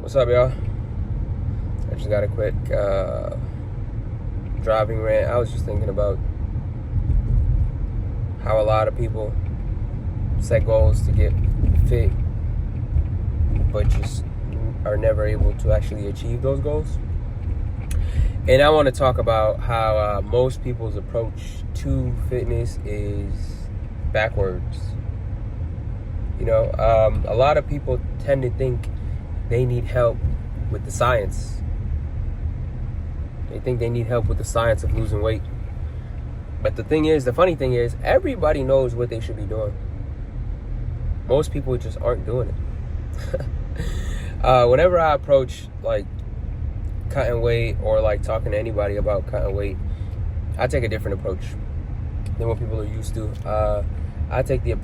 What's up, y'all? I just got a quick driving rant. I was just thinking about how a lot of people set goals to get fit, but just are never able to actually achieve those goals. And I want to talk about how most people's approach to fitness is backwards. You know, a lot of people tend to think they need help with the science. They think they need help with the science of losing weight. But the funny thing is, everybody knows what they should be doing. Most people just aren't doing it. Whenever I approach like cutting weight or like talking to anybody about cutting weight, I take a different approach than what people are used to. I take the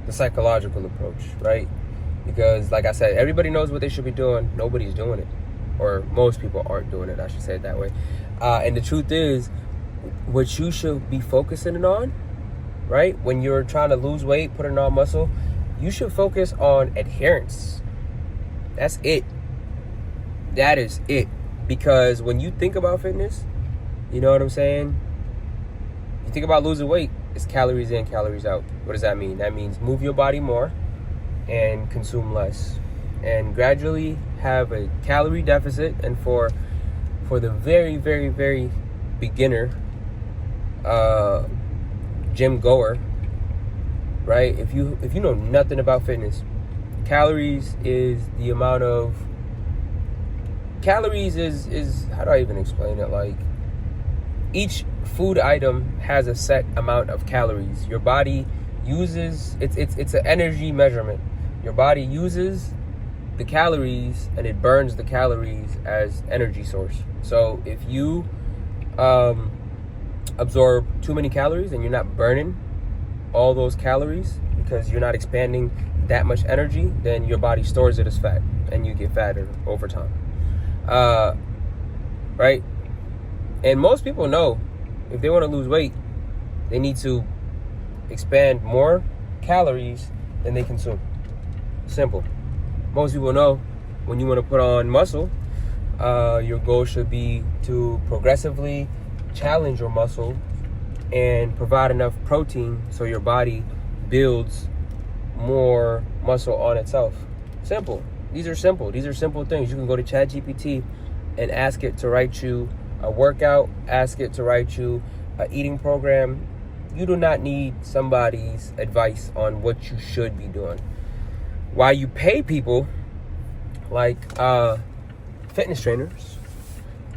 psychological approach, right? Because like I said, everybody knows what they should be doing. Nobody's doing it. Or most people aren't doing it, I should say it that way. And the truth is, what you should be focusing on, right? When you're trying to lose weight, putting on muscle, you should focus on adherence. That's it. That is it. Because when you think about fitness, you know what I'm saying? You think about losing weight, it's calories in, calories out. What does that mean? That means move your body more and consume less. And gradually have a calorie deficit. And for the very, very, very beginner gym goer, right? If you know nothing about fitness, calories is how do I even explain it? Like, each food item has a set amount of calories. Your body uses it's an energy measurement. Your body uses the calories and it burns the calories as energy source. So if you absorb too many calories and you're not burning all those calories because you're not expanding that much energy, then your body stores it as fat and you get fatter over time. Right? And most people know if they want to lose weight, they need to expand more calories than they consume. Simple. Most people know when you want to put on muscle, your goal should be to progressively challenge your muscle and provide enough protein so your body builds more muscle on itself. Simple. These are simple things. You can go to ChatGPT and ask it to write you a workout, ask it to write you an eating program. You do not need somebody's advice on what you should be doing. Why you pay people like fitness trainers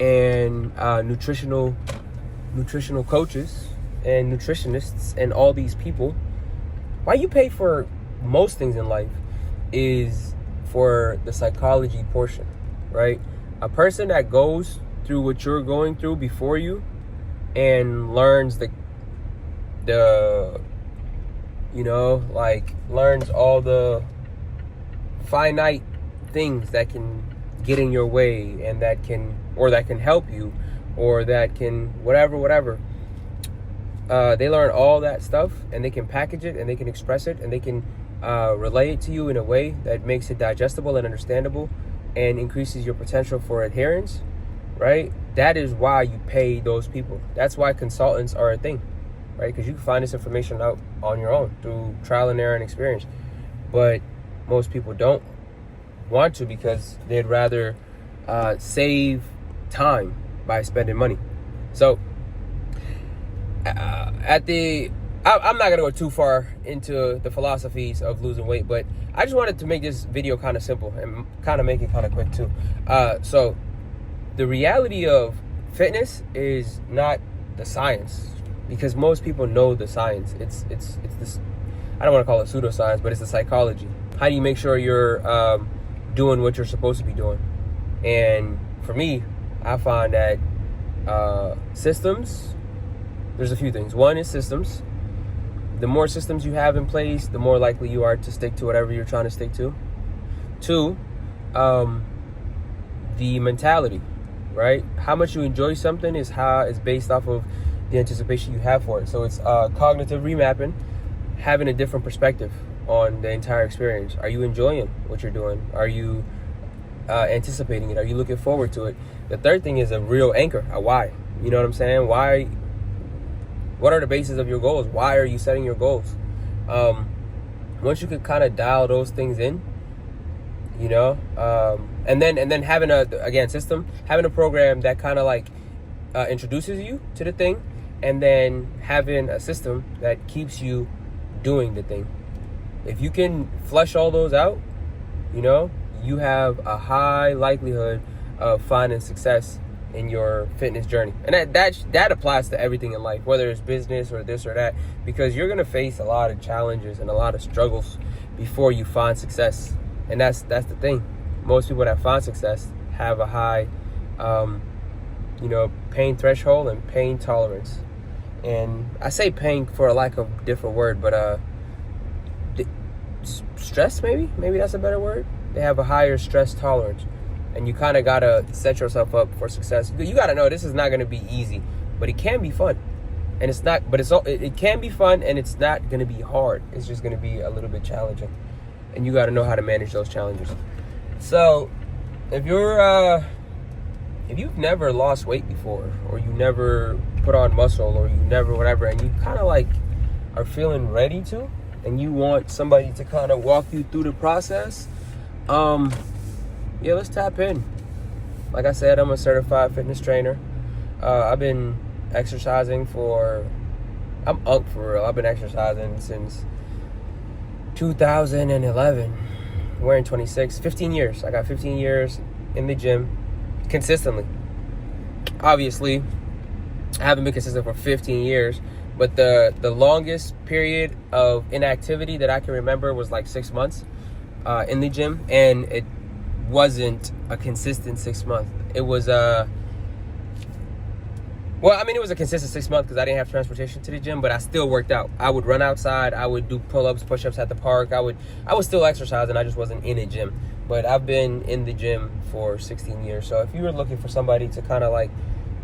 and nutritional coaches and nutritionists and all these people, why you pay for most things in life is for the psychology portion, right? A person that goes through what you're going through before you and learns learns all the finite things that can get in your way and that can help you, or that can whatever. They learn all that stuff and they can package it and they can express it and they can relay it to you in a way that makes it digestible and understandable and increases your potential for adherence, right? That is why you pay those people. That's why consultants are a thing, right? Because you can find this information out on your own through trial and error and experience. But most people don't want to because they'd rather save time by spending money. So I'm not going to go too far into the philosophies of losing weight, but I just wanted to make this video kind of simple and kind of make it kind of quick too. So the reality of fitness is not the science, because most people know the science. It's this, I don't want to call it pseudoscience, but it's the psychology. How do you make sure you're doing what you're supposed to be doing? And for me, I find that systems, there's a few things. One is systems. The more systems you have in place, the more likely you are to stick to whatever you're trying to stick to. Two, the mentality, right? How much you enjoy something is based off of the anticipation you have for it. So it's cognitive remapping, having a different perspective on the entire experience. Are you enjoying what you're doing? Are you anticipating it? Are you looking forward to it? The third thing is a real anchor, a why. You know what I'm saying? Why? What are the bases of your goals? Why are you setting your goals? Once you can kind of dial those things in, you know, and then having having a program that kind of like introduces you to the thing, and then having a system that keeps you doing the thing. If you can flesh all those out, you know, you have a high likelihood of finding success in your fitness journey. And that applies to everything in life, whether it's business or this or that, because you're going to face a lot of challenges and a lot of struggles before you find success. And that's the thing. Most people that find success have a high pain threshold and pain tolerance. And I say pain for a lack of different word, but stress, maybe that's a better word. They have a higher stress tolerance, and you kind of gotta set yourself up for success. You gotta know this is not gonna be easy, but it can be fun, and it's not. But it can be fun, and it's not gonna be hard. It's just gonna be a little bit challenging, and you gotta know how to manage those challenges. So, if you've never lost weight before, or you never put on muscle, or you never whatever, and you kind of like are feeling ready to, and you want somebody to kind of walk you through the process, let's tap in. Like I said, I'm a certified fitness trainer. I've been exercising I'm up for real. I've been exercising since 2011. We're in 26, 15 years. I got 15 years in the gym consistently. Obviously, I haven't been consistent for 15 years, but the longest period of inactivity that I can remember was like 6 months in the gym, and it wasn't a consistent 6 months. It was it was a consistent 6 months because I didn't have transportation to the gym, but I still worked out. I would run outside, I would do pull-ups, push-ups at the park. I was still exercising, I just wasn't in a gym. But I've been in the gym for 16 years. So if you were looking for somebody to kind of like,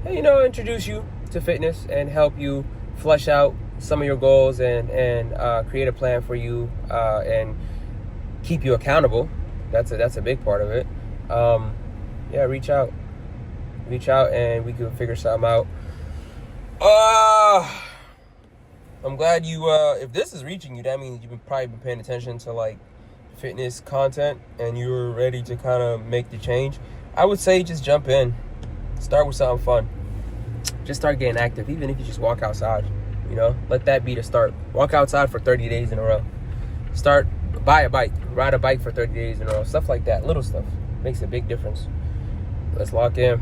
introduce you to fitness and help you flesh out some of your goals and create a plan for you and keep you accountable, that's a big part of it. Reach out and we can figure something out. I'm glad you if this is reaching you, that means you've probably been paying attention to like fitness content and you're ready to kind of make the change. I would say just jump in, start with something fun, just start getting active. Even if you just walk outside, let that be the start. Walk outside for 30 days in a row. Buy a bike, ride a bike for 30 days in a row. Stuff like that, little stuff makes a big difference. Let's lock in.